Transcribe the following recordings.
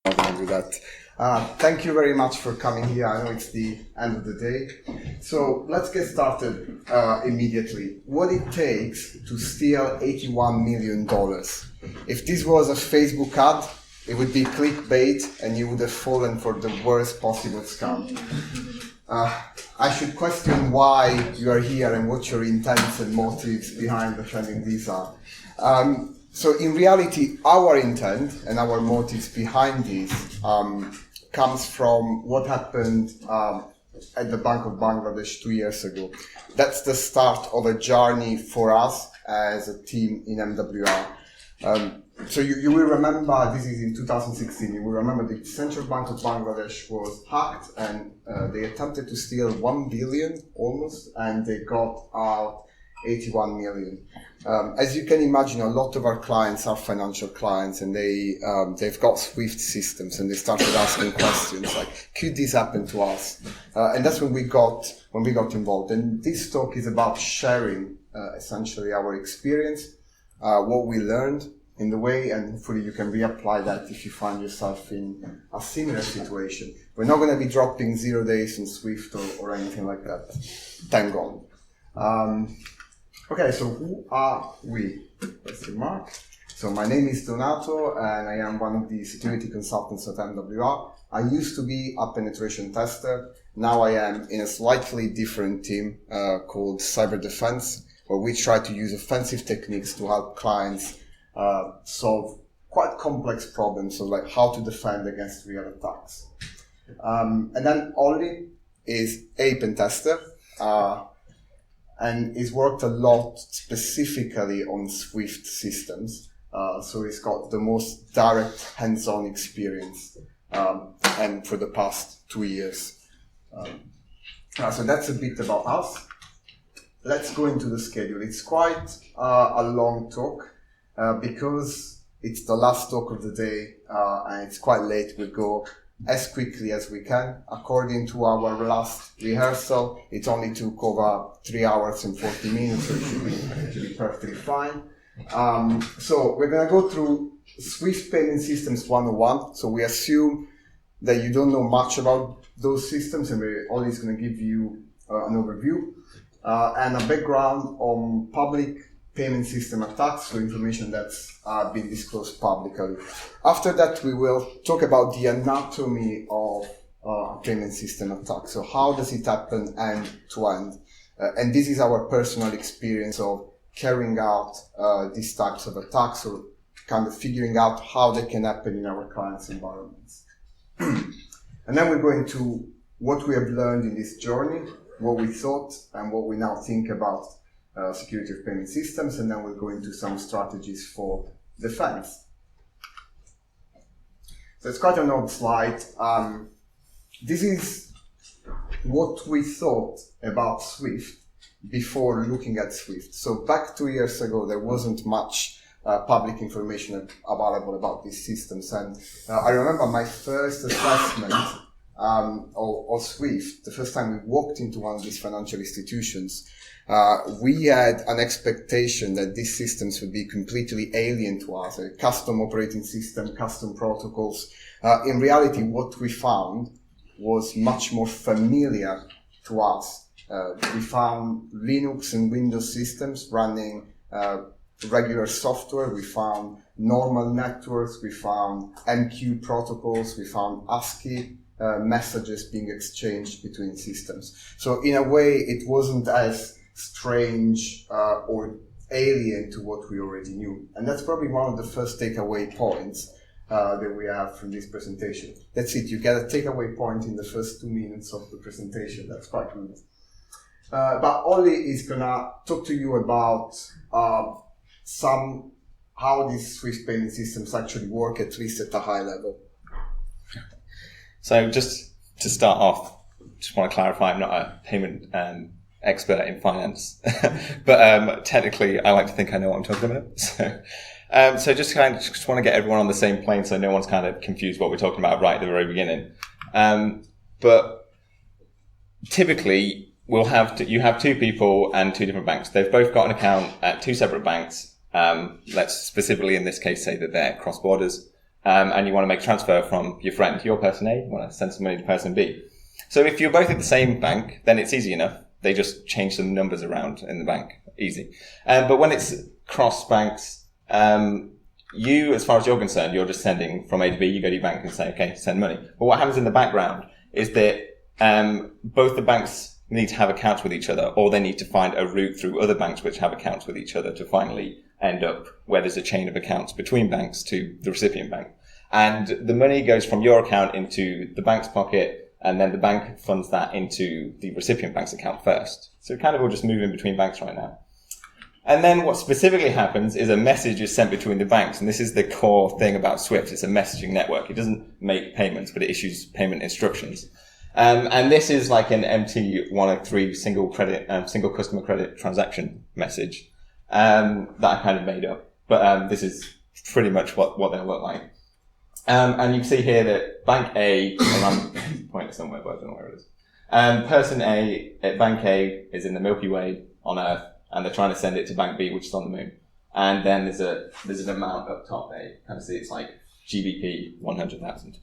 not going to do that. Thank you very much for coming here. I know it's the end of the day. So let's get started immediately. What it takes to steal $81 million. If this was a Facebook ad, it would be clickbait and you would have fallen for the worst possible scam. I should question why you are here and what your intents and motives behind defending these are. So in reality, our intent and our motives behind this comes from what happened at the Bank of Bangladesh 2 years ago. That's the start of a journey for us as a team in MWR. So you will remember, this is in 2016, you will remember the Central Bank of Bangladesh was hacked and they attempted to steal 1 billion almost, and they got out 81 million. As you can imagine, a lot of our clients are financial clients, and they've got SWIFT systems, and they started asking questions like, could this happen to us? And that's when we got involved. And this talk is about sharing essentially our experience, what we learned in the way, and hopefully you can reapply that if you find yourself in a similar situation. We're not going to be dropping 0 days in SWIFT or anything like that. Thank God. Okay, so who are we? Question mark. So my name is Donato, and I am one of the security consultants at MWR. I used to be a penetration tester. Now I am in a slightly different team called Cyber Defense, where we try to use offensive techniques to help clients solve quite complex problems, so like how to defend against real attacks. And then Ollie is a pen tester, and he's worked a lot specifically on SWIFT systems. So he's got the most direct hands-on experience, and for the past 2 years. So that's a bit about us. Let's go into the schedule. It's quite a long talk. Because it's the last talk of the day and it's quite late, we'll go as quickly as we can. According to our last rehearsal, it only took over 3 hours and 40 minutes, so it should be perfectly fine. So we're going to go through SWIFT Payment Systems 101. So we assume that you don't know much about those systems, and we're always going to give you an overview and a background on public payment system attacks, so information that's been disclosed publicly. After that, we will talk about the anatomy of a payment system attack. So how does it happen end to end? And this is our personal experience of carrying out these types of attacks, or kind of figuring out how they can happen in our clients' environments. And then we're going to what we have learned in this journey, what we thought, and what we now think about security of payment systems, and then we'll go into some strategies for defense. So it's quite an old slide. This is what we thought about SWIFT before looking at SWIFT. So back 2 years ago, there wasn't much public information available about these systems, and I remember my first assessment of SWIFT, the first time we walked into one of these financial institutions. We had an expectation that these systems would be completely alien to us, a custom operating system, custom protocols. In reality, what we found was much more familiar to us. We found Linux and Windows systems running regular software. We found normal networks. We found MQ protocols. We found ASCII messages being exchanged between systems. So in a way, it wasn't as strange or alien to what we already knew. And that's probably one of the first takeaway points that we have from this presentation. That's it, you get a takeaway point in the first 2 minutes of the presentation. That's quite good. But Ollie is gonna talk to you about how these SWIFT payment systems actually work, at least at a high level. So just to start off, just want to clarify, I'm not a payment expert in finance, but technically I like to think I know what I'm talking about. So just want to get everyone on the same plane, so no one's kind of confused what we're talking about right at the very beginning. But typically you have two people and two different banks. They've both got an account at two separate banks. Let's specifically in this case say that they're cross borders. and you want to make a transfer from your friend, your person A, you want to send some money to person B. So if you're both at the same bank, then it's easy enough. They just change some numbers around in the bank. Easy. But when it's cross banks, you, as far as you're concerned, you're just sending from A to B. You go to your bank and say, okay, send money. But what happens in the background is that both the banks need to have accounts with each other, or they need to find a route through other banks which have accounts with each other to finally end up where there's a chain of accounts between banks to the recipient bank. And the money goes from your account into the bank's pocket, and then the bank funds that into the recipient bank's account first. So it kind of all just moving between banks right now. And then what specifically happens is a message is sent between the banks. And this is the core thing about Swift. It's a messaging network. It doesn't make payments, but it issues payment instructions. And this is like an MT103 single customer credit transaction message, that I kind of made up. But, this is pretty much what they'll look like. And you can see here that Bank A, and I'm pointing somewhere, but I don't know where it is. Person A at Bank A is in the Milky Way on Earth, and they're trying to send it to Bank B, which is on the moon. And then there's an amount up top there. You kind of see it's like GBP 100,000.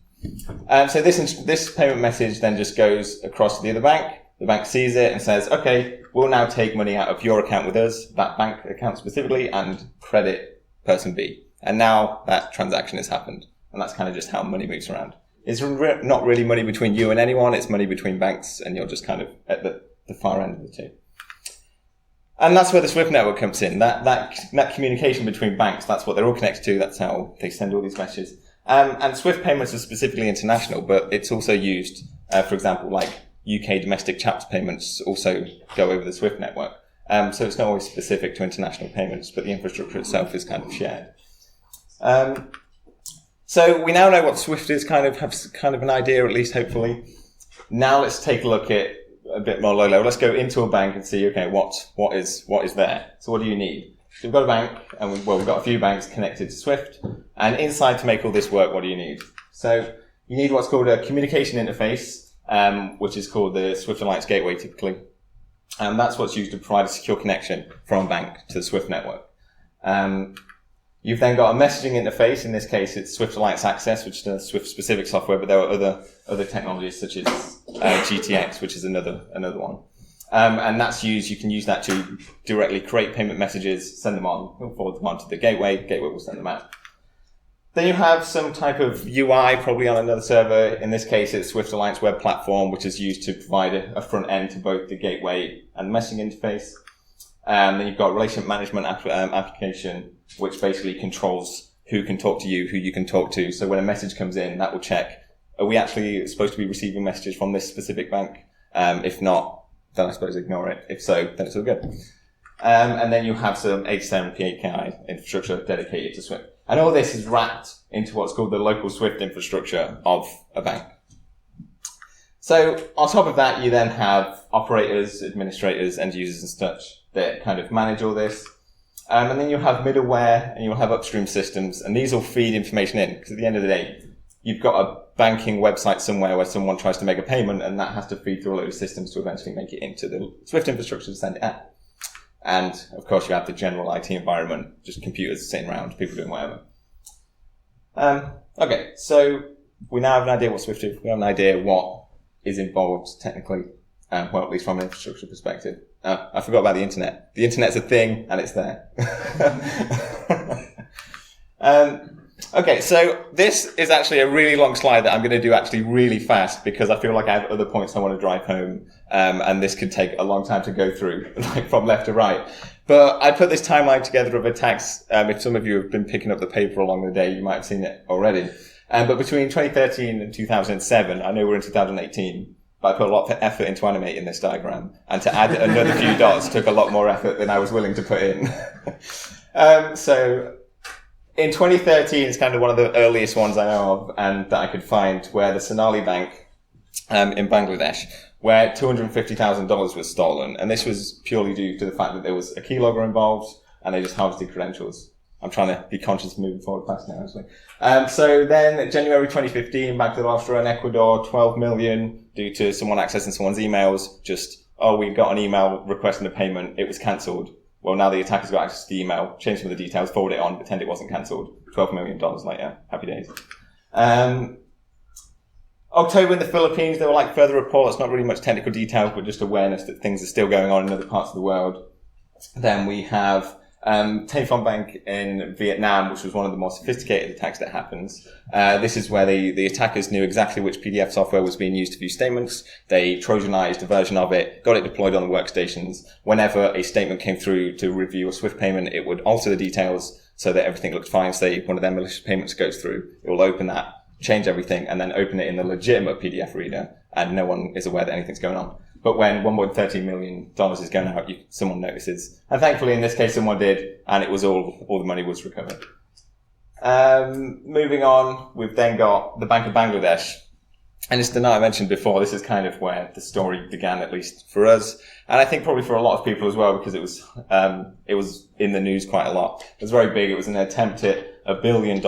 So this payment message then just goes across to the other bank. The bank sees it and says, okay, we'll now take money out of your account with us, that bank account specifically, and credit person B. And now that transaction has happened. And that's kind of just how money moves around. It's not really money between you and anyone. It's money between banks, and you're just kind of at the far end of the two. And that's where the Swift network comes in. That communication between banks, that's what they're all connected to. That's how they send all these messages. And Swift payments are specifically international, but it's also used, for example, like UK domestic chapter payments also go over the Swift network. So it's not always specific to international payments, but the infrastructure itself is kind of shared. So we now know what Swift is, have kind of an idea, at least hopefully. Now let's take a look at a bit more low level. Let's go into a bank and see, okay, what is there? So what do you need? So we've got a bank, and we've got a few banks connected to Swift. And inside, to make all this work, what do you need? So you need what's called a communication interface, which is called the Swift Alliance Gateway typically. And that's what's used to provide a secure connection from a bank to the Swift network. You've then got a messaging interface. In this case, it's Swift Alliance Access, which is a Swift-specific software, but there are other technologies such as GTX, which is another one. And that's used. You can use that to directly create payment messages, send them on, forward them on to the gateway. Gateway will send them out. Then you have some type of UI, probably on another server. In this case, it's Swift Alliance Web Platform, which is used to provide a front end to both the gateway and the messaging interface. Then you've got relationship management application, which basically controls who can talk to you, who you can talk to. So when a message comes in, that will check, are we actually supposed to be receiving messages from this specific bank? If not, then I suppose ignore it. If so, then it's all good. And then you have some HSM PKI infrastructure dedicated to Swift. And all this is wrapped into what's called the local Swift infrastructure of a bank. So on top of that, you then have operators, administrators, end users and such that kind of manage all this. And then you'll have middleware and you'll have upstream systems, and these all feed information in, because at the end of the day, you've got a banking website somewhere where someone tries to make a payment, and that has to feed through a load of systems to eventually make it into the Swift infrastructure to send it out. And of course, you have the general IT environment, just computers sitting around, people doing whatever. Okay, so we now have an idea what Swift is. We have an idea what is involved technically, well, at least from an infrastructure perspective. I forgot about the internet. The internet's a thing, and it's there. Okay, so this is actually a really long slide that I'm going to do actually really fast, because I feel like I have other points I want to drive home, and this could take a long time to go through, like from left to right. But I put this timeline together of attacks. If some of you have been picking up the paper along the day, you might have seen it already. But between 2013 and 2007, I know we're in 2018, but I put a lot of effort into animating this diagram, and to add another few dots took a lot more effort than I was willing to put in. So in 2013 is kind of one of the earliest ones I know of, and that I could find, where the Sonali Bank in Bangladesh, where $250,000 was stolen. And this was purely due to the fact that there was a keylogger involved, and they just harvested credentials. I'm trying to be conscious of moving forward fast now, actually. So then January 2015, Bangladesh and Ecuador, 12 million due to someone accessing someone's emails. Just, we got an email requesting a payment. It was cancelled. Well, now the attacker's got access to the email, change some of the details, forward it on, pretend it wasn't cancelled. $12 million later. Happy days. October in the Philippines, there were like further reports, not really much technical detail, but just awareness that things are still going on in other parts of the world. Then we have Telephone Bank in Vietnam, which was one of the more sophisticated attacks that happens. This is where the attackers knew exactly which PDF software was being used to view statements. They Trojanized a version of it, got it deployed on the workstations. Whenever a statement came through to review a SWIFT payment, it would alter the details so that everything looked fine. Say one of their malicious payments goes through, it will open that, change everything, and then open it in the legitimate PDF reader, and no one is aware that anything's going on. But when $1.13 million is going out, someone notices. And thankfully, in this case, someone did, and it was all the money was recovered. Moving on, we've then got the Bank of Bangladesh. And it's the night I mentioned before, this is kind of where the story began, at least for us. And I think probably for a lot of people as well, because it was in the news quite a lot. It was very big. It was an attempt at $1 billion,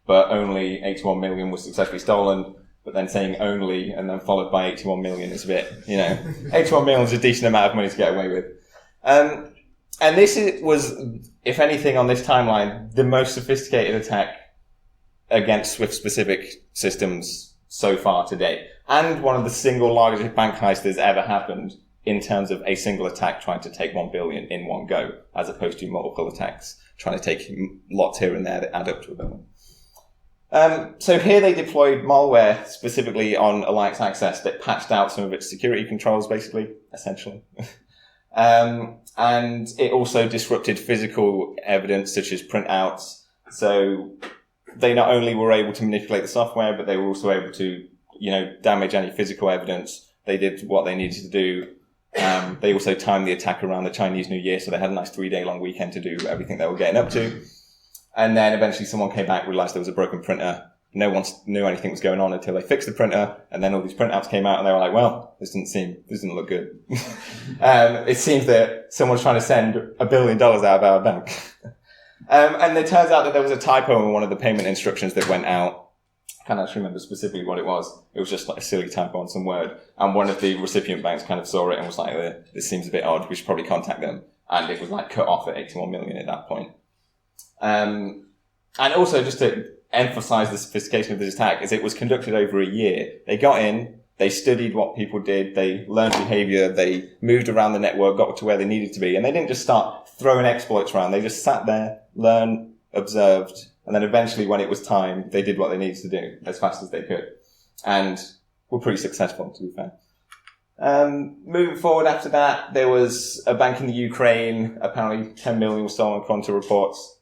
but only 81 million was successfully stolen. But then saying only and then followed by 81 million is a bit, 81 million is a decent amount of money to get away with. And this was, if anything on this timeline, the most sophisticated attack against SWIFT-specific systems so far to date. And one of the single largest bank heists that's ever happened in terms of a single attack trying to take 1 billion in one go, as opposed to multiple attacks trying to take lots here and there that add up to $1 billion. So here they deployed malware specifically on Alliance Access that patched out some of its security controls, essentially. And it also disrupted physical evidence such as printouts. So they not only were able to manipulate the software, but they were also able to, damage any physical evidence. They did what they needed to do. They also timed the attack around the Chinese New Year, so they had a nice 3-day long weekend to do everything they were getting up to. And then eventually someone came back, realized there was a broken printer. No one knew anything was going on until they fixed the printer. And then all these printouts came out and they were like, well, this didn't look good. It seems that someone's trying to send $1 billion out of our bank. And it turns out that there was a typo in one of the payment instructions that went out. I can't actually remember specifically what it was. It was just like a silly typo on some word. And one of the recipient banks kind of saw it and was like, this seems a bit odd. We should probably contact them. And it was like cut off at 81 million at that point. And also just to emphasize the sophistication of this attack is it was conducted over a year. They got in, they studied what people did, they learned behavior, they moved around the network, got to where they needed to be, and they didn't just start throwing exploits around. They just sat there, learned, observed, and then eventually when it was time, they did what they needed to do as fast as they could. And were pretty successful, to be fair. Moving forward after that, there was a bank in the Ukraine, apparently 10 million was stolen according to reports.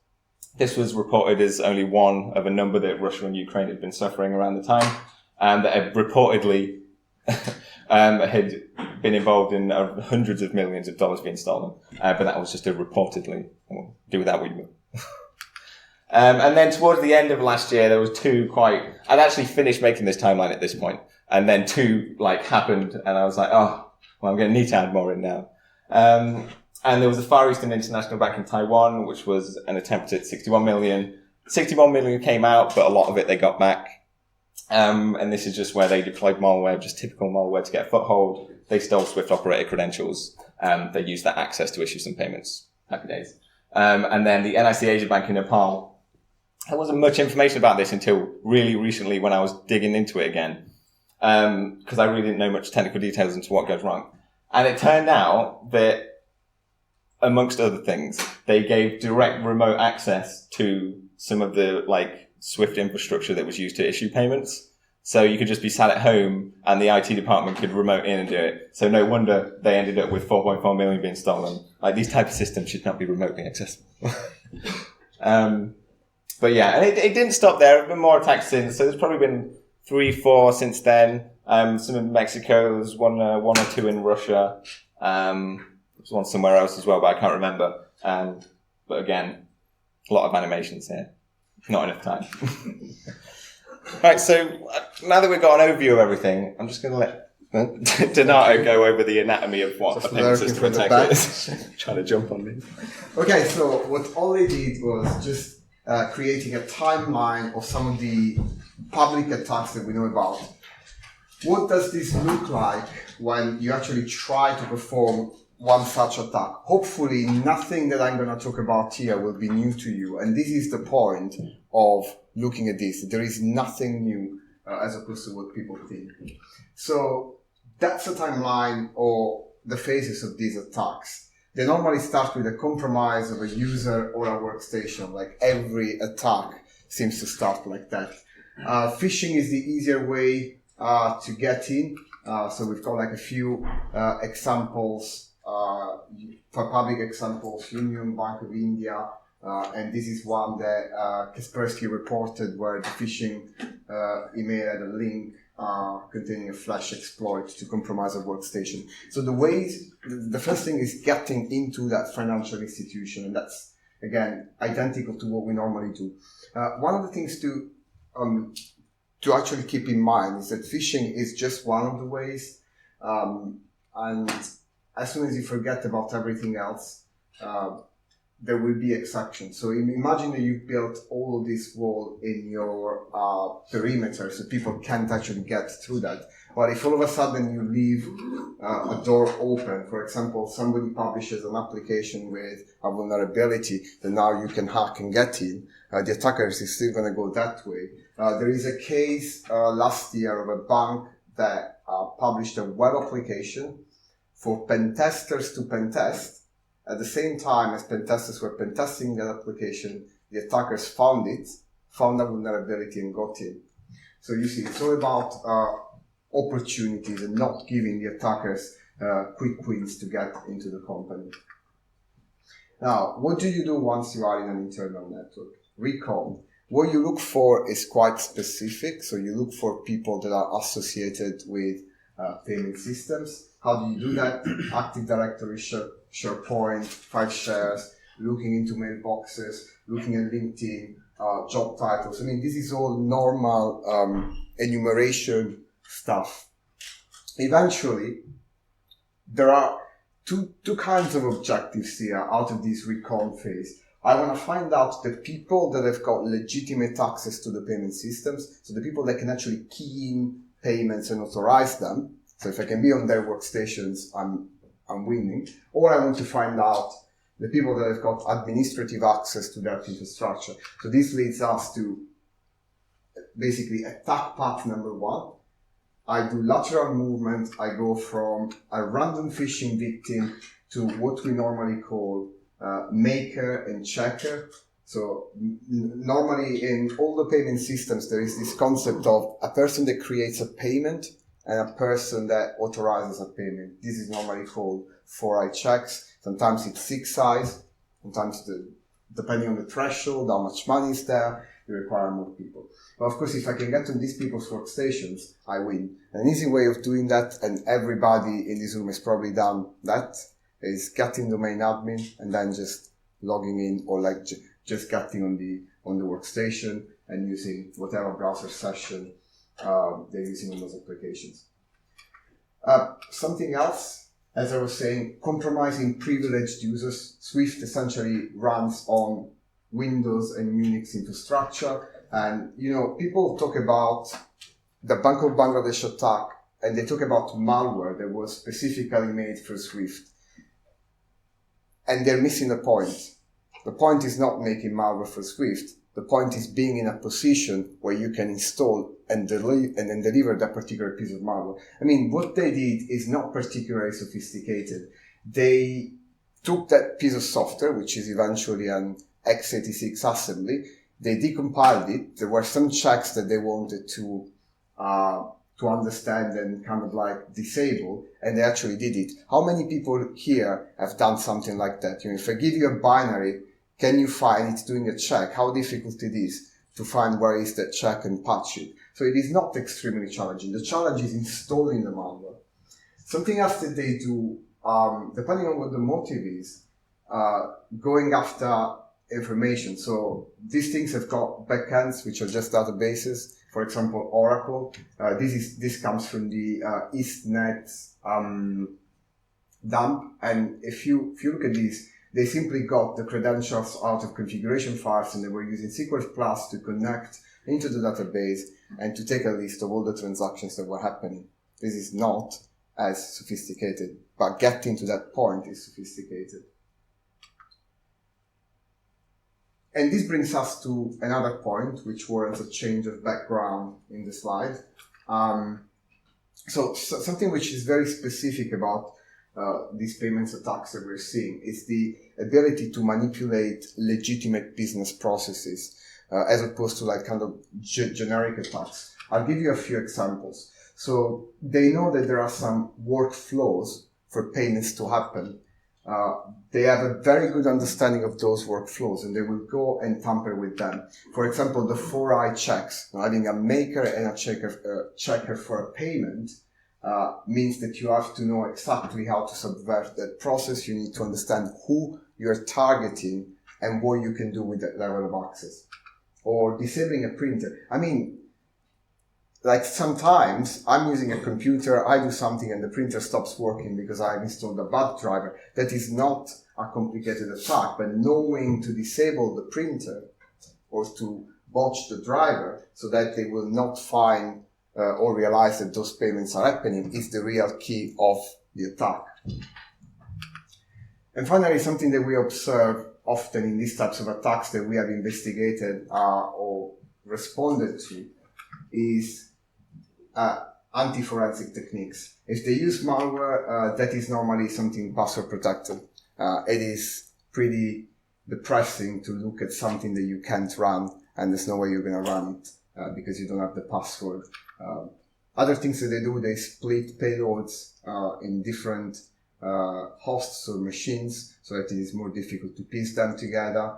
This was reported as only one of a number that Russia and Ukraine had been suffering around the time, that had reportedly had been involved in hundreds of millions of dollars being stolen. But that was just a reportedly. We'll do with that what you will. And then towards the end of last year, there was I'd actually finished making this timeline at this point, and then two happened, and I was like, oh, well, I'm going to need to add more in now. And there was the Far Eastern International Bank in Taiwan, which was an attempt at 61 million. 61 million came out, but a lot of it they got back. And this is just where they deployed malware, just typical malware to get a foothold. They stole Swift operator credentials. They used that access to issue some payments. Happy days. And then the NIC Asia Bank in Nepal. There wasn't much information about this until really recently when I was digging into it again. Because I really didn't know much technical details into what goes wrong. And it turned out that amongst other things, they gave direct remote access to some of the Swift infrastructure that was used to issue payments. So you could just be sat at home and the IT department could remote in and do it. So no wonder they ended up with 4.4 million being stolen. These type of systems should not be remotely accessible. But yeah, and it didn't stop there. There have been more attacks since. So there's probably been 3, 4 since then. Some in Mexico, there's one or two in Russia. There's one somewhere else as well, but I can't remember. But again, a lot of animations here. Not enough time. Right, so now that we've got an overview of everything, I'm just going to let Donato go over the anatomy of what a payment system attack is. Trying to jump on me. Okay, so what Ollie did was just creating a timeline of some of the public attacks that we know about. What does this look like when you actually try to perform one such attack. Hopefully nothing that I'm going to talk about here will be new to you. And this is the point of looking at this. There is nothing new as opposed to what people think. So that's the timeline or the phases of these attacks. They normally start with a compromise of a user or a workstation. Like every attack seems to start like that. Phishing is the easier way to get in. So we've got like a few examples, for public examples, Union Bank of India, and this is one that Kaspersky reported where the phishing email had a link containing a flash exploit to compromise a workstation. So the first thing is getting into that financial institution, and that's, again, identical to what we normally do. One of the things to actually keep in mind is that phishing is just one of the ways, and as soon as you forget about everything else, there will be exceptions. So imagine that you've built all of this wall in your perimeter, so people can't actually get through that. But if all of a sudden you leave a door open, for example, somebody publishes an application with a vulnerability that now you can hack and get in, the attackers is still going to go that way. There is a case last year of a bank that published a web application for pen testers to pen test. At the same time as pen testers were pen testing that application, the attackers found a vulnerability and got in. So you see, it's all about opportunities and not giving the attackers quick wins to get into the company. Now, what do you do once you are in an internal network? Recon. What you look for is quite specific. So you look for people that are associated with payment systems. How do you do that? Active Directory, SharePoint, file shares, looking into mailboxes, looking at LinkedIn, job titles. I mean, this is all normal enumeration stuff. Eventually, there are two kinds of objectives here out of this recon phase. I want to find out the people that have got legitimate access to the payment systems, so the people that can actually key in payments and authorize them. So if I can be on their workstations, I'm winning. Or I want to find out the people that have got administrative access to that infrastructure. So this leads us to basically attack path number one. I do lateral movement. I go from a random phishing victim to what we normally call maker and checker. So normally in all the payment systems, there is this concept of a person that creates a payment and a person that authorizes a payment. This is normally called 4i checks. Sometimes it's 6i's. Sometimes, depending on the threshold, how much money is there, you require more people. But of course, if I can get to these people's workstations, I win. An easy way of doing that, and everybody in this room has probably done that, is getting domain admin and then just logging in, or like just getting on the workstation and using whatever browser session they're using on those applications. Something else, as I was saying, compromising privileged users. Swift essentially runs on Windows and Unix infrastructure. And, people talk about the Bank of Bangladesh attack, and they talk about malware that was specifically made for Swift. And they're missing the point. The point is not making malware for Swift. The point is being in a position where you can install and then deliver that particular piece of malware. I mean, what they did is not particularly sophisticated. They took that piece of software, which is eventually an x86 assembly. They decompiled it. There were some checks that they wanted to understand and kind of like disable, and they actually did it. How many people here have done something like that? If I give you a binary, can you find it's doing a check? How difficult it is to find where is that check and patch it. So it is not extremely challenging. The challenge is installing the malware. Something else that they do, depending on what the motive is, going after information. So these things have got backends, which are just databases. For example, Oracle. This comes from the EastNet dump. And if you look at these, they simply got the credentials out of configuration files, and they were using SQL Plus to connect into the database and to take a list of all the transactions that were happening. This is not as sophisticated, but getting to that point is sophisticated. And this brings us to another point, which warrants a change of background in the slide. So something which is very specific about these payments attacks that we're seeing is the ability to manipulate legitimate business processes as opposed to like kind of generic attacks. I'll give you a few examples. So they know that there are some workflows for payments to happen. They have a very good understanding of those workflows, and they will go and tamper with them. For example, the 4i checks, having a maker and a checker for a payment, means that you have to know exactly how to subvert that process. You need to understand who you're targeting and what you can do with that level of access. Or disabling a printer. I mean, like sometimes I'm using a computer, I do something and the printer stops working because I've installed a bad driver. That is not a complicated attack, but knowing to disable the printer or to botch the driver so that they will not find or realize that those payments are happening is the real key of the attack. And finally, something that we observe often in these types of attacks that we have investigated or responded to is anti-forensic techniques. If they use malware, that is normally something password protected. It is pretty depressing to look at something that you can't run and there's no way you're going to run it because you don't have the password. Other things that they do, they split payloads in different hosts or machines so that it is more difficult to piece them together.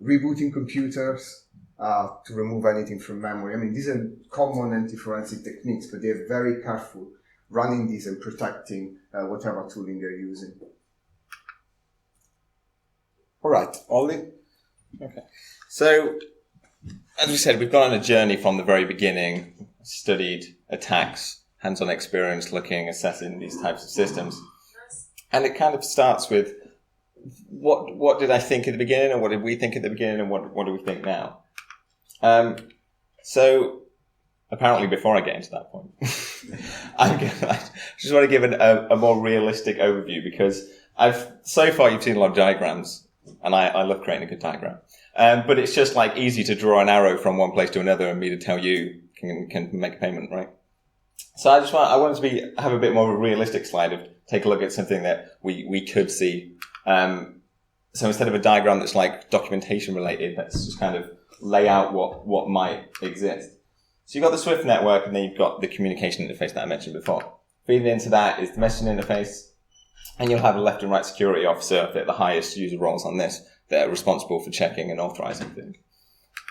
Rebooting computers to remove anything from memory. I mean, these are common anti-forensic techniques, but they're very careful running these and protecting whatever tooling they're using. All right, Ollie? Okay. So, as we said, we've gone on a journey from the very beginning, studied attacks, hands-on experience, looking, assessing these types of systems. And it kind of starts with what did I think at the beginning, and what did we think at the beginning, and what do we think now? So apparently before I get into that point, I just want to give a more realistic overview because so far you've seen a lot of diagrams and I love creating a good diagram. But it's just like easy to draw an arrow from one place to another and me to tell you can make a payment, right? So I wanted to have a bit more of a realistic slide of take a look at something that we could see. So instead of a diagram that's like documentation related, let's just kind of lay out what might exist. So you've got the Swift network and then you've got the communication interface that I mentioned before. Feeding into that is the messaging interface, and you'll have a left and right security officer that are the highest user roles on this that are responsible for checking and authorizing things.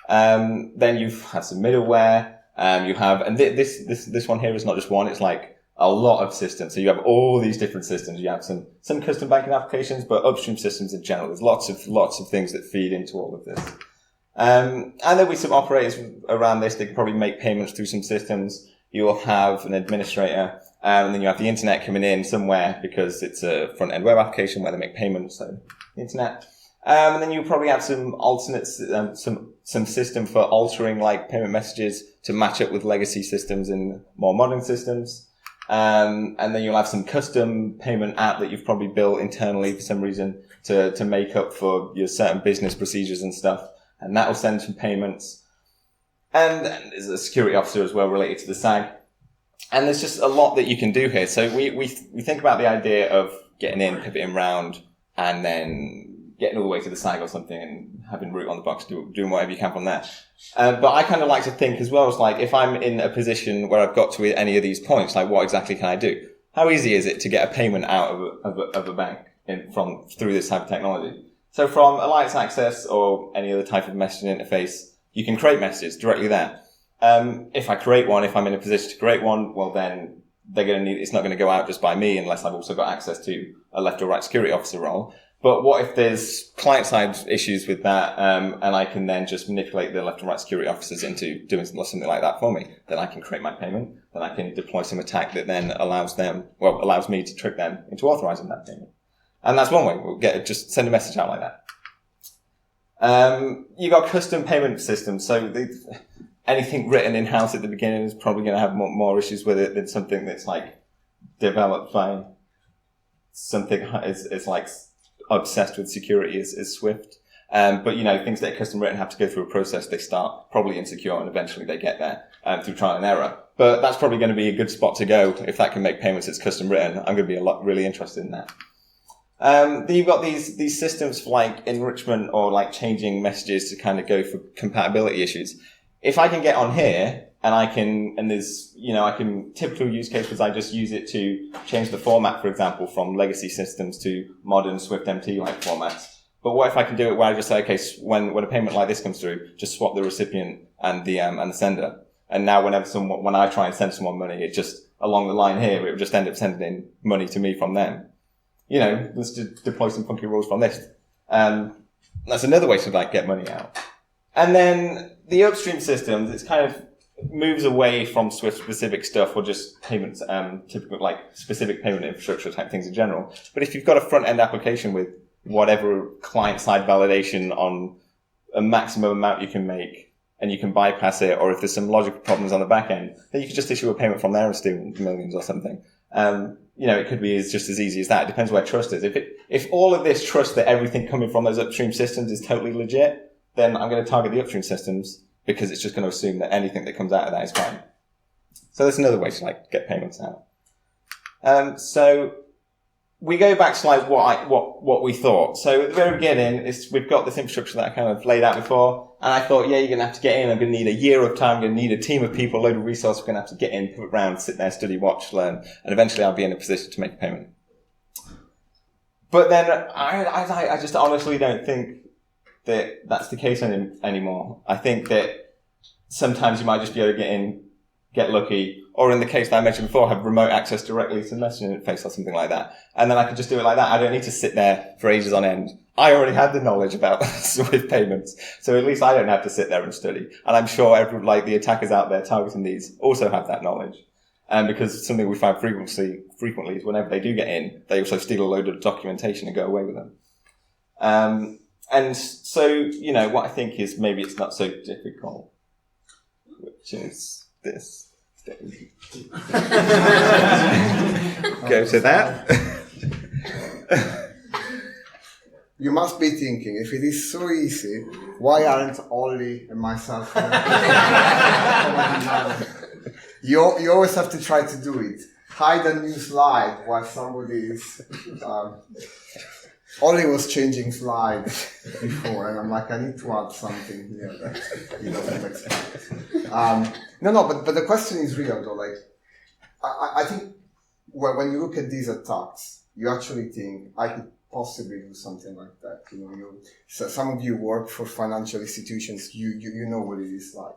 Then you have some middleware. You have, and this one here is not just one, it's like a lot of systems. So you have all these different systems. You have some custom banking applications, but upstream systems in general. There's lots of things that feed into all of this. And there'll be some operators around this. They can probably make payments through some systems. You will have an administrator, and then you have the internet coming in somewhere because it's a front-end web application where they make payments, so the internet. And then you'll probably have some alternates, some system for altering like payment messages to match up with legacy systems and more modern systems. And then you'll have some custom payment app that you've probably built internally for some reason to make up for your certain business procedures and stuff. And that will send some payments. And there's a security officer as well related to the SAG. And there's just a lot that you can do here. So we think about the idea of getting in, pivoting around, and then getting all the way to the SAG or something and having root on the box, doing whatever you can from there. But I kind of like to think as well as like, if I'm in a position where I've got to any of these points, like what exactly can I do? How easy is it to get a payment out of a bank through this type of technology? So from Alliance Access or any other type of messaging interface, you can create messages directly there. If I create one, if I'm in a position to create one, well then it's not going to go out just by me unless I've also got access to a left or right security officer role. But what if there's client-side issues with that, and I can then just manipulate the left and right security officers into doing something like that for me? Then I can create my payment. Then I can deploy some attack that then allows me to trick them into authorizing that payment. And that's one way. Just send a message out like that. You got custom payment systems. So anything written in-house at the beginning is probably going to have more issues with it than something that's like developed by something is like obsessed with security is Swift. But things that are custom written have to go through a process. They start probably insecure and eventually they get there through trial and error. But that's probably going to be a good spot to go. If that can make payments that's custom written, I'm going to be really interested in that. Then you've got these systems for like enrichment or like changing messages to kind of go for compatibility issues. If I can get on here typical use cases, I just use it to change the format, for example, from legacy systems to modern SwiftMT like formats. But what if I can do it where I just say, okay, when a payment like this comes through, just swap the recipient and the sender. And now when I try and send someone money, it just along the line here, it would just end up sending money to me from them. Let's just deploy some funky rules from this. That's another way to like get money out. And then the upstream systems, it's kind of moves away from Swift specific stuff or just payments, typical like specific payment infrastructure type things in general. But if you've got a front end application with whatever client side validation on a maximum amount you can make and you can bypass it, or if there's some logical problems on the back end, then you can just issue a payment from there and steal millions or something. It could be just as easy as that. It depends where trust is. If all of this trust that everything coming from those upstream systems is totally legit, then I'm going to target the upstream systems because it's just going to assume that anything that comes out of that is fine. So that's another way to like get payments out. So we go back to like what we thought. So at the very beginning, we've got this infrastructure that I kind of laid out before, and I thought, yeah, you're going to have to get in. I'm going to need a year of time. I'm going to need a team of people, a load of resources. We're going to have to get in, put around, sit there, study, watch, learn, and eventually I'll be in a position to make a payment. But then I just honestly don't think that that's the case anymore. I think that sometimes you might just be able to get in, get lucky, or in the case that I mentioned before, have remote access directly to the messaging interface or something like that. And then I can just do it like that. I don't need to sit there for ages on end. I already have the knowledge about Swift payments, so at least I don't have to sit there and study. And I'm sure the attackers out there targeting these also have that knowledge. Because something we find frequently is whenever they do get in, they also steal a load of documentation and go away with them. And so, what I think is maybe it's not so difficult, which is this. Go to that. You must be thinking, if it is so easy, why aren't Ollie and myself? You always have to try to do it. Hide a new slide while somebody is... Ollie was changing slides before, and I'm like, I need to add something here that he doesn't expect. But the question is real, though. Like, I think when you look at these attacks, you actually think, I could possibly do something like that. So some of you work for financial institutions, you know what it is like.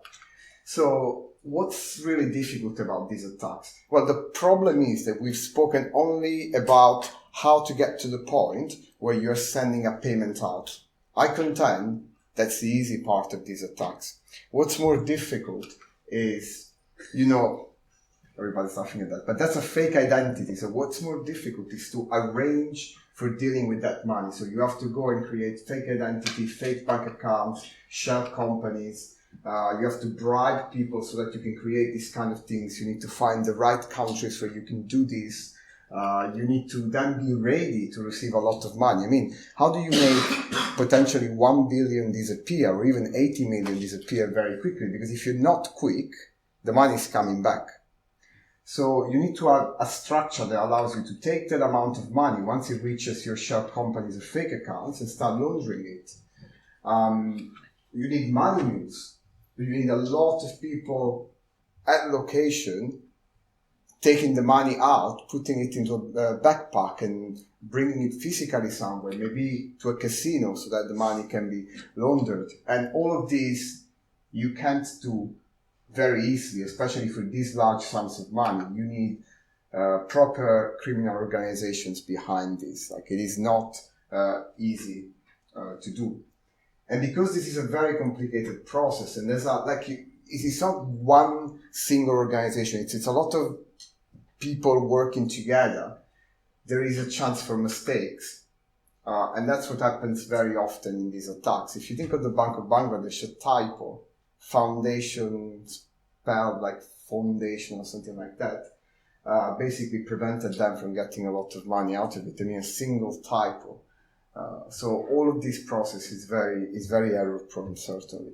So what's really difficult about these attacks? Well, the problem is that we've spoken only about how to get to the point where you're sending a payment out. I contend that's the easy part of these attacks. What's more difficult is, everybody's laughing at that, but that's a fake identity. So what's more difficult is to arrange for dealing with that money. So you have to go and create fake identity, fake bank accounts, shell companies. You have to bribe people so that you can create these kind of things. You need to find the right countries where you can do this. You need to then be ready to receive a lot of money. I mean, how do you make potentially 1 billion disappear or even 80 million disappear very quickly? Because if you're not quick, the money is coming back. So you need to have a structure that allows you to take that amount of money once it reaches your shell companies or fake accounts and start laundering it. You need money mules. You need a lot of people at location taking the money out, putting it into a backpack and bringing it physically somewhere, maybe to a casino so that the money can be laundered. And all of these you can't do very easily, especially for these large sums of money. You need proper criminal organizations behind this. Like, it is not easy to do. And because this is a very complicated process, and there's it is not one single organization, it's a lot of people working together, there is a chance for mistakes. And that's what happens very often in these attacks. If you think of the Bank of Bangladesh, a typo, foundation spelled like foundation or something like that, basically prevented them from getting a lot of money out of it. I mean, a single typo. So all of this process is very error prone, certainly.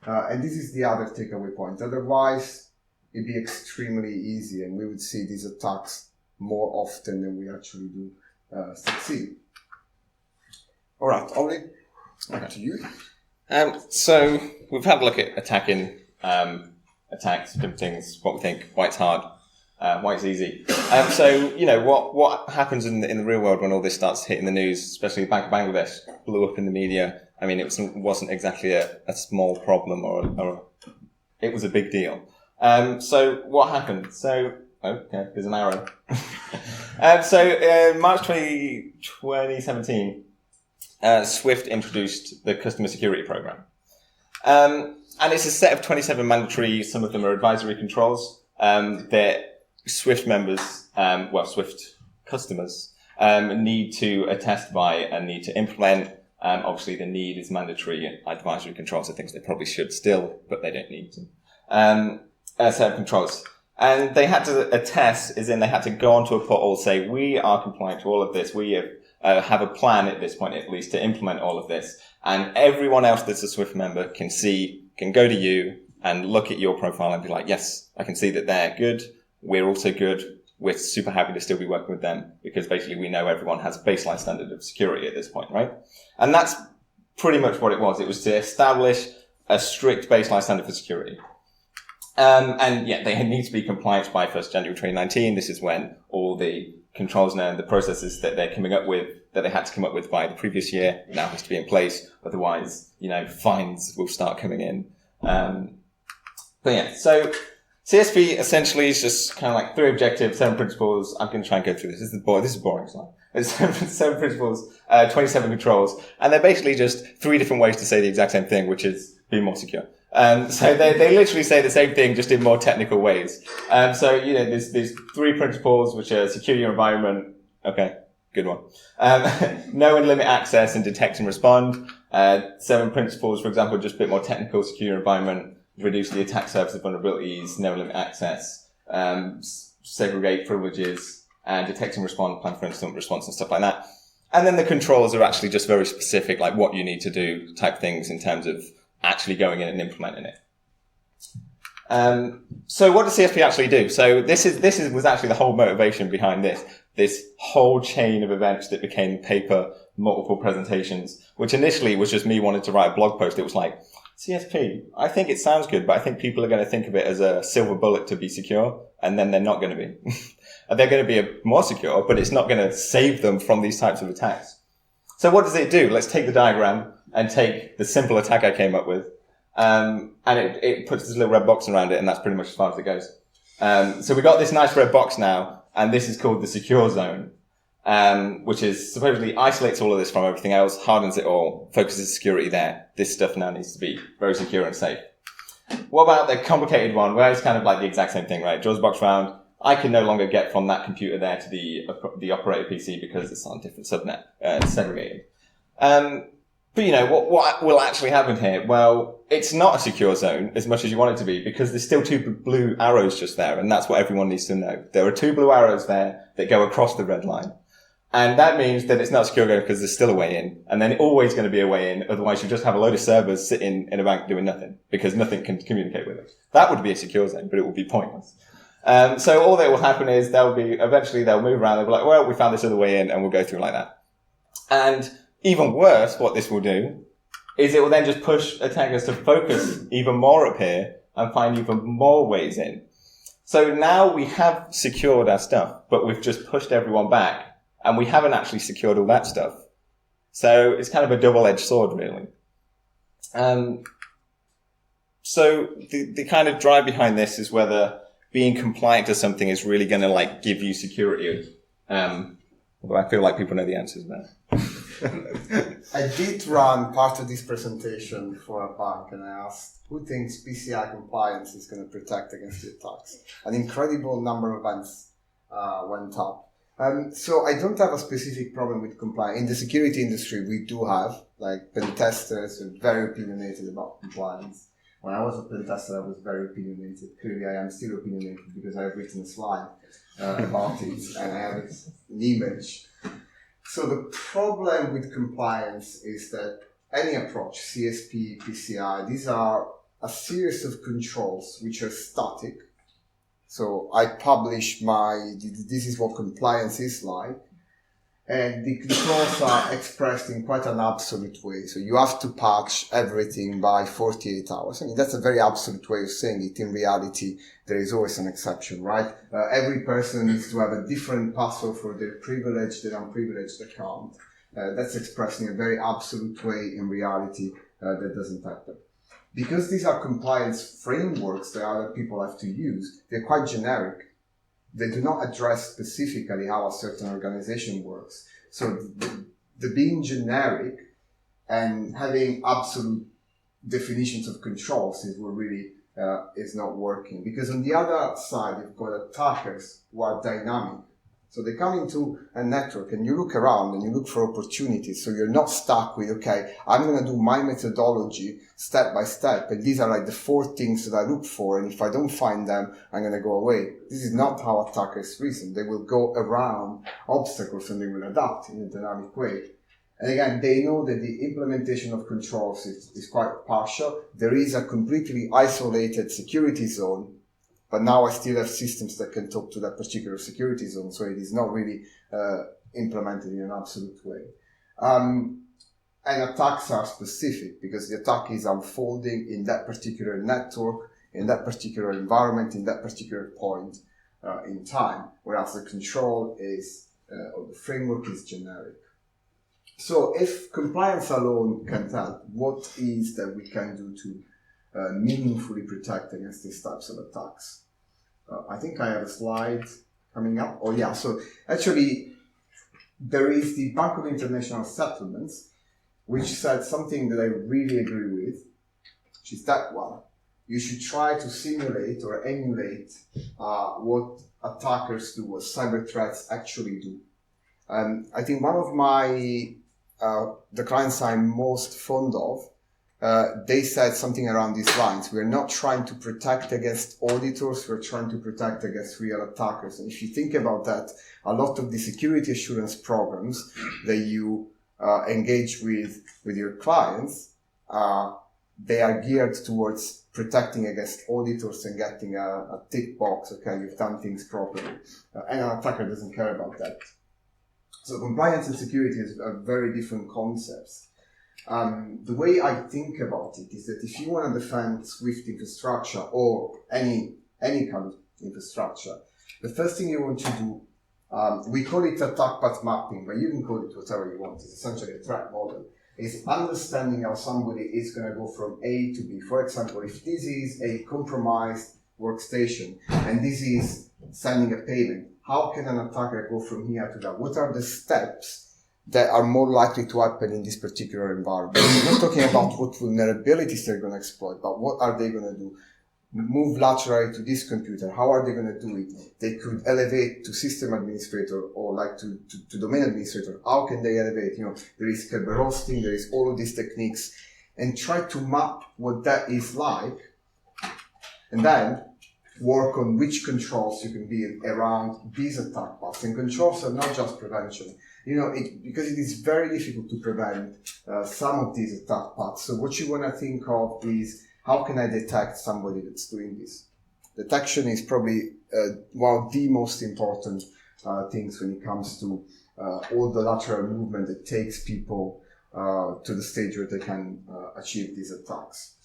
And this is the other takeaway point. Otherwise, it'd be extremely easy, and we would see these attacks more often than we actually do succeed. All right, Ollie, back to you. So we've had a look at attacking attacks, different things, what we think, why it's hard, why it's easy. So, what happens in the real world when all this starts hitting the news, especially Bank of Bangladesh blew up in the media. I mean, it wasn't exactly a small problem or it was a big deal. So what happened? So, okay, there's an arrow. March 2017, Swift introduced the Customer Security Program. And it's a set of 27 mandatory, some of them are advisory controls, that Swift members, Swift customers, need to attest by and need to implement. Obviously the need is mandatory. Advisory controls are things they probably should still, but they don't need to. A set of controls. And they had to attest, as in they had to go onto a portal, say, we are compliant to all of this. We have a plan at this point, at least, to implement all of this. And everyone else that's a Swift member can go to you and look at your profile and be like, yes, I can see that they're good. We're also good. We're super happy to still be working with them because basically we know everyone has a baseline standard of security at this point, right? And that's pretty much what it was. It was to establish a strict baseline standard for security. They need to be compliant by 1st January 2019. This is when all the controls now and the processes that they're coming up with, that they had to come up with by the previous year, now has to be in place. Otherwise, fines will start coming in. So CSP essentially is just kind of like 3 objectives, 7 principles. I'm going to try and go through this. This is a boring slide. It's 7 principles, 27 controls, and they're basically just 3 different ways to say the exact same thing, which is be more secure. So they literally say the same thing, just in more technical ways. There's 3 principles, which are secure your environment. Okay, good one. Know and limit access and detect and respond. 7 principles, for example, just a bit more technical, secure your environment, reduce the attack surface of vulnerabilities, know and limit access, segregate privileges, and detect and respond, plan for incident response and stuff like that. And then the controls are actually just very specific, like what you need to do type things in terms of actually going in and implementing it. So what does CSP actually do? So this was actually the whole motivation behind this whole chain of events that became paper, multiple presentations, which initially was just me wanting to write a blog post. It was like, CSP, I think it sounds good, but I think people are going to think of it as a silver bullet to be secure, and then they're not going to be. They're going to be more secure, but it's not going to save them from these types of attacks. So what does it do? Let's take the diagram and take the simple attack I came up with. And it puts this little red box around it, and that's pretty much as far as it goes. So we got this nice red box now, and this is called the secure zone, which is supposedly isolates all of this from everything else, hardens it all, focuses security there. This stuff now needs to be very secure and safe. What about the complicated one, where it's kind of like the exact same thing, right? Draws the box round. I can no longer get from that computer there to the operator PC because it's on a different subnet, segregated. But what will actually happen here? Well, it's not a secure zone as much as you want it to be because there's still 2 blue arrows just there, and that's what everyone needs to know. There are 2 blue arrows there that go across the red line. And that means that it's not a secure zone because there's still a way in, and then always going to be a way in. Otherwise, you just have a load of servers sitting in a bank doing nothing because nothing can communicate with it. That would be a secure zone, but it would be pointless. So all that will happen is eventually they'll move around. They'll be like, well, we found this other way in, and we'll go through like that. And even worse, what this will do is it will then just push attackers to focus even more up here and find even more ways in. So now we have secured our stuff, but we've just pushed everyone back, and we haven't actually secured all that stuff. So it's kind of a double-edged sword, really. So the kind of drive behind this is whether being compliant to something is really going to give you security. Although I feel like people know the answers there. I did run part of this presentation for a bank, and I asked who thinks PCI compliance is going to protect against the attacks. An incredible number of events went up. So I don't have a specific problem with compliance. In the security industry, we do have, pen testers are very opinionated about compliance. When I was a pen tester, I was very opinionated. Clearly, I am still opinionated because I have written a slide about it and I have an image. So the problem with compliance is that any approach, CSP, PCI, these are a series of controls which are static. So I publish this is what compliance is like. And the controls are expressed in quite an absolute way. So you have to patch everything by 48 hours. I mean, that's a very absolute way of saying it. In reality, there is always an exception, right? Every person needs to have a different password for their privileged and unprivileged account. That's expressed in a very absolute way. In reality, that doesn't happen. Because these are compliance frameworks that other people have to use, they're quite generic. They do not address specifically how a certain organization works. So the being generic and having absolute definitions of controls is what really is not working. Because on the other side, you've got attackers who are dynamic. So they come into a network and you look around and you look for opportunities. So you're not stuck with, okay, I'm going to do my methodology step by step. And these are like the 4 things that I look for. And if I don't find them, I'm going to go away. This is not how attackers reason. They will go around obstacles and they will adapt in a dynamic way. And again, they know that the implementation of controls is quite partial. There is a completely isolated security zone. But now I still have systems that can talk to that particular security zone, so it is not really implemented in an absolute way. And attacks are specific because the attack is unfolding in that particular network, in that particular environment, in that particular point in time, whereas the control is, or the framework is generic. So if compliance alone can't help, what is that we can do to meaningfully protect against these types of attacks? I think I have a slide coming up. Oh yeah, so actually there is the Bank of International Settlements, which said something that I really agree with, which is that one. You should try to simulate or emulate what attackers do, what cyber threats actually do. I think one of the clients I'm most fond of, they said something around these lines. We're not trying to protect against auditors, we're trying to protect against real attackers. And if you think about that, a lot of the security assurance programs that you engage with your clients, they are geared towards protecting against auditors and getting a tick box, okay, you've done things properly. And an attacker doesn't care about that. So compliance and security are very different concepts. The way I think about it is that if you want to defend Swift infrastructure or any kind of infrastructure, the first thing you want to do, we call it attack path mapping, but you can call it whatever you want. It's essentially a threat model. Is understanding how somebody is going to go from A to B. For example, if this is a compromised workstation and this is sending a payment, how can an attacker go from here to that? What are the steps that are more likely to happen in this particular environment? We're not talking about what vulnerabilities they're going to exploit, but what are they going to do? Move laterally to this computer. How are they going to do it? They could elevate to system administrator or like to domain administrator. How can they elevate? There is Kerberos, there is all of these techniques, and try to map what that is like, and then work on which controls you can build around these attack paths. And controls are not just prevention. Because it is very difficult to prevent some of these attack paths. So what you want to think of is, how can I detect somebody that's doing this? Detection is probably one of the most important things when it comes to all the lateral movement that takes people to the stage where they can achieve these attacks.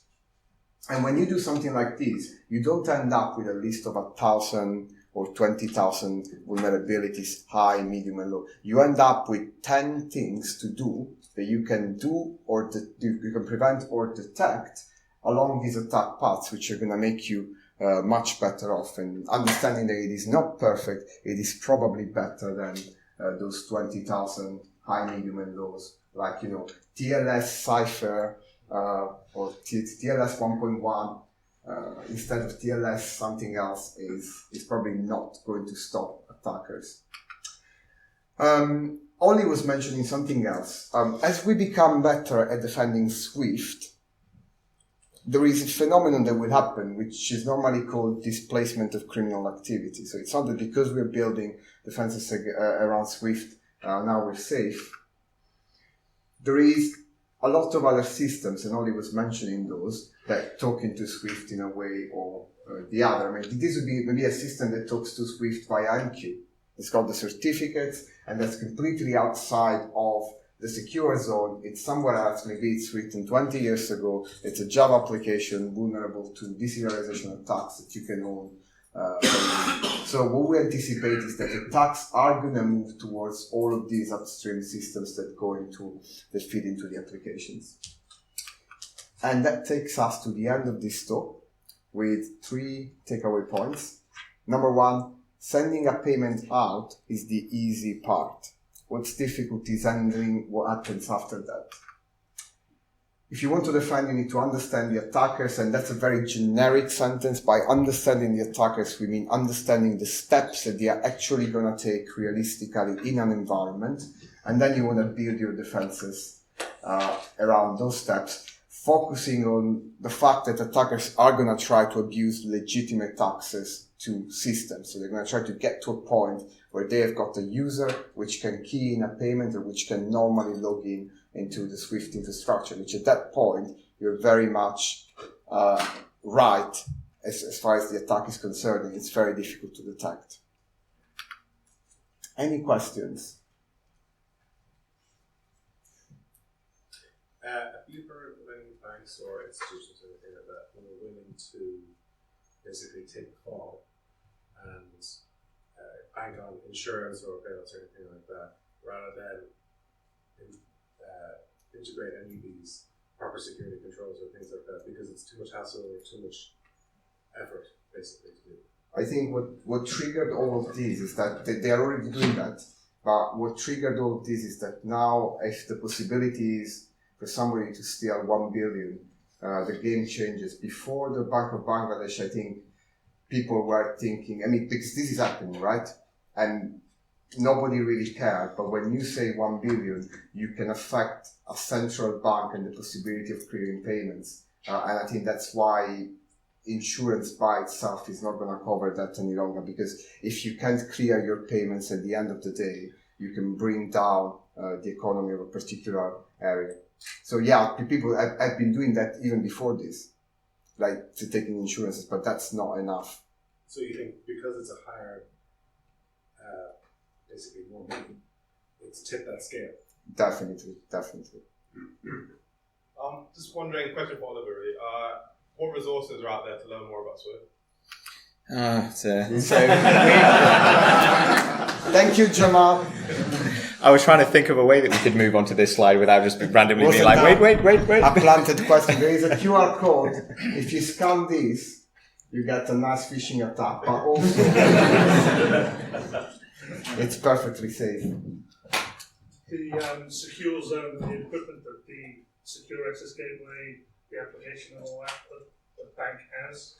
And when you do something like this, you don't end up with a list of 1,000 or 20,000 vulnerabilities, high, medium, and low. You end up with 10 things to do that you can do or you can prevent or detect along these attack paths, which are going to make you much better off. And understanding that it is not perfect, it is probably better than those 20,000 high, medium, and lows. Like, TLS Cypher or TLS 1.1. Instead of TLS, something else is probably not going to stop attackers. Ollie was mentioning something else. As we become better at defending Swift, there is a phenomenon that will happen, which is normally called displacement of criminal activity. So it's not that because we're building defenses around SWIFT, now we're safe. There is a lot of other systems, and Ollie was mentioning those, that talk into SWIFT in a way or the other. I mean, this would be maybe a system that talks to SWIFT via MQ. It's got the certificates, and that's completely outside of the secure zone. It's somewhere else. Maybe it's written 20 years ago. It's a Java application vulnerable to deserialization attacks that you can own. So what we anticipate is that attacks are going to move towards all of these upstream systems that feed into the applications. And that takes us to the end of this talk with 3 takeaway points. Number 1, sending a payment out is the easy part. What's difficult is handling what happens after that. If you want to defend, you need to understand the attackers, and that's a very generic sentence. By understanding the attackers, we mean understanding the steps that they are actually going to take realistically in an environment, and then you want to build your defenses around those steps, focusing on the fact that attackers are going to try to abuse legitimate access to systems. So they're going to try to get to a point where they have got a user which can key in a payment or which can normally log in into the SWIFT infrastructure, which at that point, you're very much right as far as the attack is concerned, and it's very difficult to detect. Any questions? Have you heard of any banks or institutions or anything like that who are willing to basically take a fall and bank on insurance or bailouts or anything like that, rather than integrate any of these proper security controls or things like that, because it's too much hassle or too much effort, basically, to do? I think what triggered all of this is that they are already doing that, but what triggered all of this is that now, if the possibility is for somebody to steal 1 billion, the game changes. Before the Bank of Bangladesh, I think people were thinking, I mean, because this is happening, right? And nobody really cared, but when you say 1 billion, you can affect a central bank and the possibility of clearing payments. And I think that's why insurance by itself is not going to cover that any longer, because if you can't clear your payments at the end of the day, you can bring down the economy of a particular area. So yeah, people have been doing that even before this, like to taking insurances, but that's not enough. So you think because it's a higher, basically more money, it's tipped that scale? Definitely. Just wondering, question for Oliver, really. What resources are out there to learn more about SWIFT? Thank you, Jamal. I was trying to think of a way that we could move on to this slide without just randomly being like, wait. A planted question. There is a QR code. If you scan this, you get a nice phishing attack, but also it's perfectly safe. The secure zone, the equipment that the secure access gateway, the application and all that the bank has,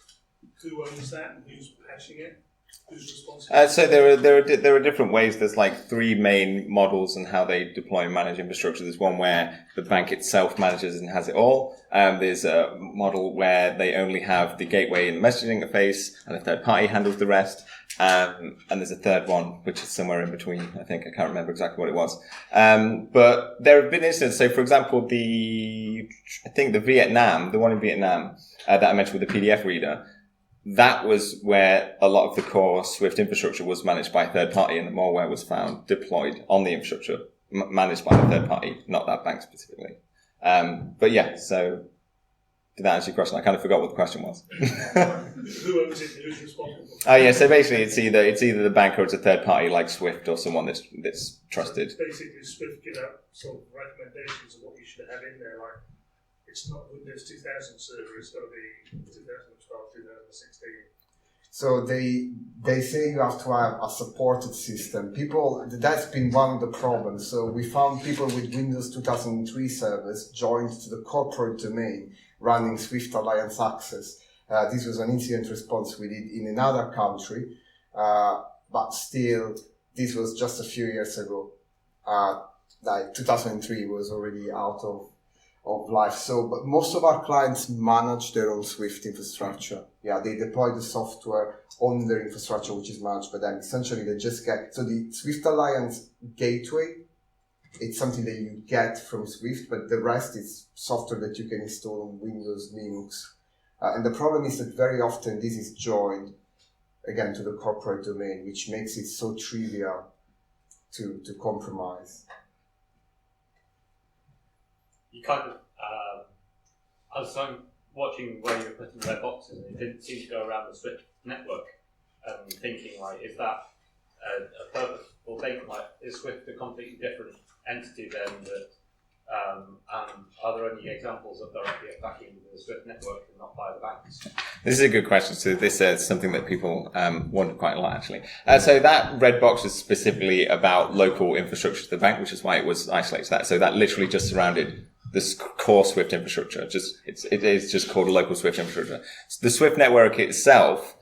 who owns that and who's patching it? Who's responsible? So there are different ways. There's like 3 main models and how they deploy and manage infrastructure. There's one where the bank itself manages and has it all. There's a model where they only have the gateway and the messaging interface, and a third party handles the rest. And there's a third one, which is somewhere in between. I think I can't remember exactly what it was. But there have been instances. So, for example, the one in Vietnam that I mentioned with the PDF reader. That was where a lot of the core SWIFT infrastructure was managed by a third party, and the malware was found deployed on the infrastructure managed by the third party, not that bank specifically. But yeah, so did that answer your question? I kind of forgot what the question was. Who owns it? Who's responsible? Oh yeah, so basically it's either the bank or it's a third party like SWIFT or someone that's trusted. So basically, SWIFT give out sort of recommendations of what you should have in there, like it's not Windows 2000 server, it's got to be 2012, 2016. So they say you have to have a supported system. That's been one of the problems. So we found people with Windows 2003 servers joined to the corporate domain running Swift Alliance Access. This was an incident response we did in another country, but still, this was just a few years ago. Like 2003 was already out of life. So, but most of our clients manage their own Swift infrastructure. Yeah, they deploy the software on their infrastructure, which is managed by them. Essentially, they just get, so the Swift Alliance gateway, it's something that you get from Swift, but the rest is software that you can install on Windows, Linux. And the problem is that very often this is joined, again, to the corporate domain, which makes it so trivial to compromise. You kind of, I was watching where you were putting the red boxes, and it didn't seem to go around the Swift network. Thinking, like, is that a purposeful thing? Like, is Swift a completely different entity then? That are there any examples of directly attacking the Swift network and not by the banks? This is a good question. So this is something that people wonder quite a lot, actually. So that red box is specifically about local infrastructure to the bank, which is why it was isolated to that. So that literally just surrounded this core Swift infrastructure. It is just called a local Swift infrastructure. The Swift network itself,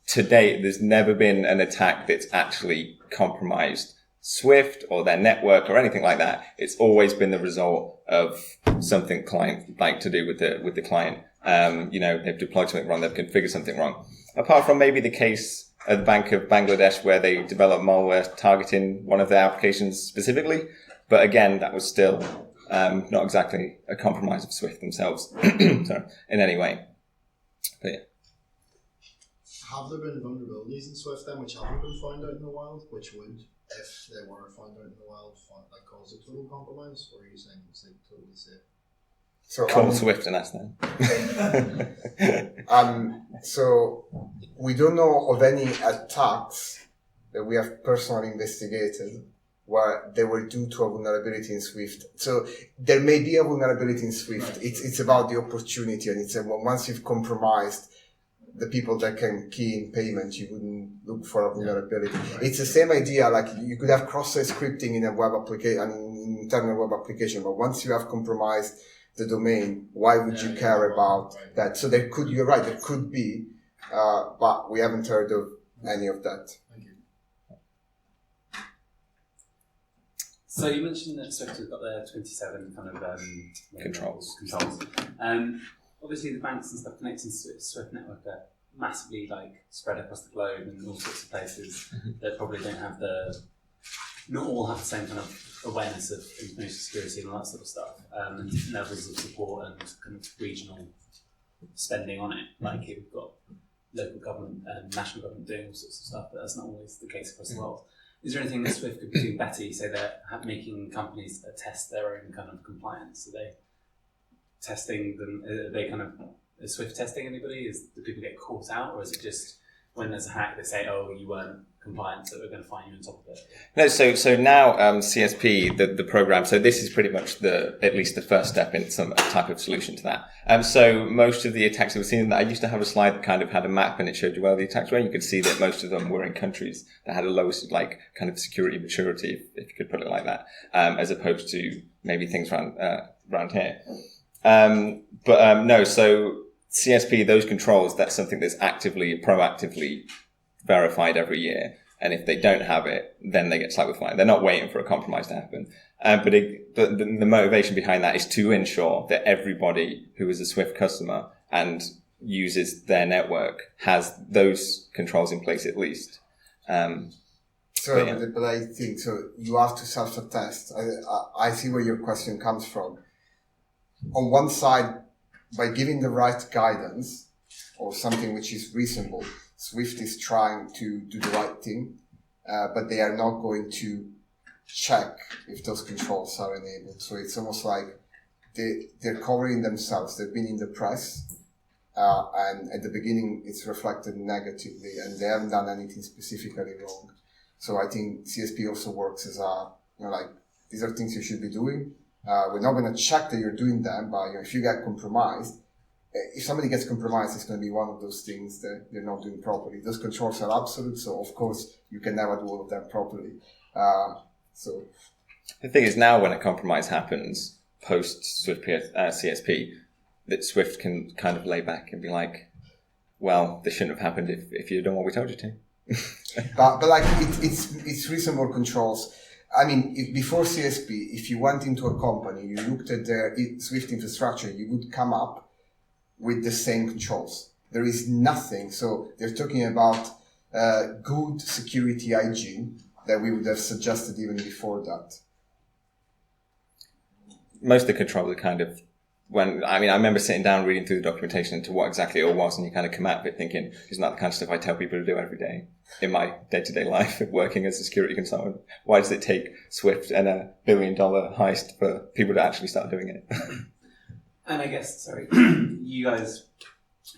to date, there's never been an attack that's actually compromised Swift or their network or anything like that. It's always been the result of something client like to do with the client. They've deployed something wrong, they've configured something wrong. Apart from maybe the case at the Bank of Bangladesh where they developed malware targeting one of their applications specifically. But again, that was still not exactly a compromise of Swift themselves sorry, in any way. But yeah. Have there been vulnerabilities in Swift then which haven't been found out in the wild, which would, if they were found out in the wild, cause a total compromise? Or are you saying it's like totally safe? So call Swift and ask them. So we don't know of any attacks that we have personally investigated where they were due to a vulnerability in Swift. So there may be a vulnerability in Swift. It's about the opportunity, and it's once you've compromised the people that can key in payment, you wouldn't look for a vulnerability. It's the same idea, like you could have cross-site scripting in a web application, an internal web application, but once you have compromised the domain, why would you care about that? So you're right, there could be, but we haven't heard of any of that. Thank you. So you mentioned that Swift has got their 27 kind of controls. Obviously, the banks and stuff connecting to the Swift network are massively spread across the globe and all sorts of places that probably don't have not all have the same kind of awareness of information security and all that sort of stuff, and different levels of support and kind of regional spending on it. Like you've got local government and national government doing all sorts of stuff, but that's not always the case across the world. Is there anything that Swift could be doing better? You say they're making companies test their own kind of compliance. Are they testing them? Are they is Swift testing anybody? Do people get caught out, or is it just when there's a hack they say, "Oh, you weren't compliant, so we're going to find you on top of it"? No, so now CSP, the program. So this is pretty much at least the first step in some type of solution to that. So most of the attacks that we've seen, I used to have a slide that kind of had a map and it showed you where the attacks were. You could see that most of them were in countries that had a lowest kind of security maturity, if you could put it like that, as opposed to maybe things around here. No, so CSP, those controls, that's something that's proactively verified every year. And if they don't have it, then they get slapped with fine. They're not waiting for a compromise to happen. But the motivation behind that is to ensure that everybody who is a Swift customer and uses their network has those controls in place at least. But I think, so you have to self-attest. I see where your question comes from. On one side, by giving the right guidance or something which is reasonable, Swift is trying to do the right thing, but they are not going to check if those controls are enabled. So it's almost like they're covering themselves. They've been in the press, and at the beginning it's reflected negatively, and they haven't done anything specifically wrong. So I think CSP also works as these are things you should be doing. We're not going to check that you're doing them, but if you get compromised, if somebody gets compromised, it's going to be one of those things that they're not doing properly. Those controls are absolute, so of course you can never do all of them properly. So the thing is, now when a compromise happens post Swift CSP, that Swift can kind of lay back and be like, well, this shouldn't have happened if you'd done what we told you to. but it's reasonable controls. I mean, before CSP, if you went into a company, you looked at their Swift infrastructure, you would come up with the same controls. There is nothing. So they're talking about good security hygiene that we would have suggested even before that. Most of the controls are kind of I remember sitting down reading through the documentation into what exactly it all was, and you kind of come out of it thinking, isn't that the kind of stuff I tell people to do every day in my day-to-day life of working as a security consultant? Why does it take Swift and $1 billion heist for people to actually start doing it? And I guess, you guys,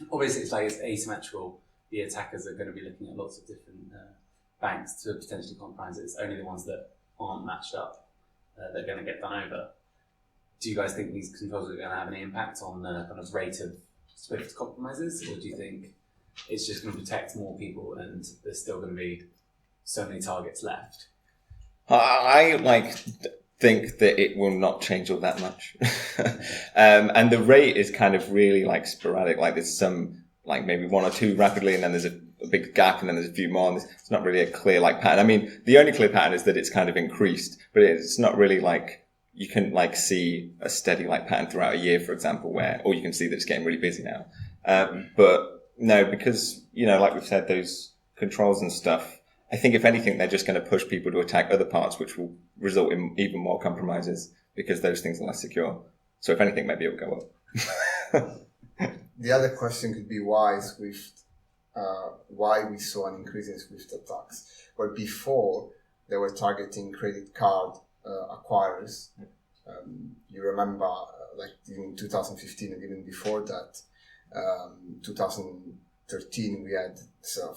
obviously it's asymmetrical. The attackers are going to be looking at lots of different banks to potentially compromise it. It's only the ones that aren't matched up that are going to get done over. Do you guys think these controls are going to have any impact on the kind of rate of Swift compromises, or do you think it's just going to protect more people and there's still going to be so many targets left? I think that it will not change all that much. And the rate is kind of really sporadic. There's some, maybe one or two rapidly, and then there's a big gap, and then there's a few more, and it's not really a clear pattern. I mean, the only clear pattern is that it's kind of increased, but it's not really you can see a steady pattern throughout a year, for example, or you can see that it's getting really busy now. But no, because, like we've said, those controls and stuff, I think if anything, they're just going to push people to attack other parts, which will result in even more compromises because those things are less secure. So if anything, maybe it'll go up. The other question could be why we saw an increase in Swift attacks. Well, before they were targeting credit card acquirers. You remember, in 2015 and even before that, 2013, we had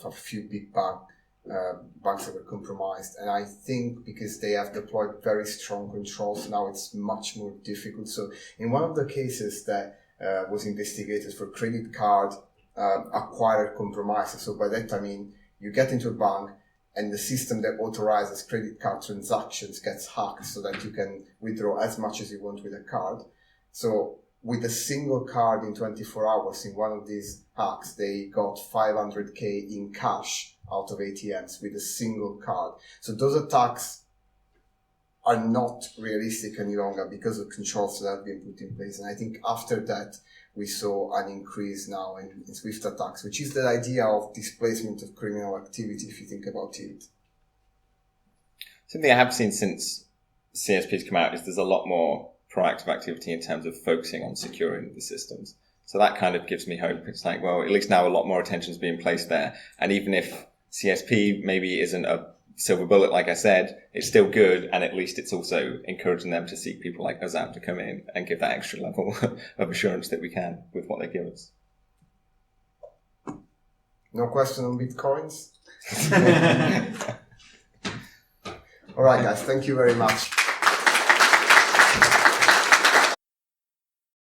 a few big banks that were compromised. And I think because they have deployed very strong controls, now it's much more difficult. So in one of the cases that was investigated for credit card acquirer compromises, so by that I mean you get into a bank, and the system that authorizes credit card transactions gets hacked so that you can withdraw as much as you want with a card. So with a single card in 24 hours in one of these hacks, they got 500K in cash out of ATMs with a single card. So those attacks are not realistic any longer because of controls that have been put in place. And I think after that, we saw an increase now in Swift attacks, which is the idea of displacement of criminal activity, if you think about it. Something I have seen since CSP's come out is there's a lot more proactive activity in terms of focusing on securing the systems. So that kind of gives me hope. It's well, at least now a lot more attention is being placed there. And even if CSP maybe isn't a silver bullet, like I said, it's still good, and at least it's also encouraging them to seek people like us out to come in and give that extra level of assurance that we can with what they give us. No question on Bitcoins? All right, guys, thank you very much.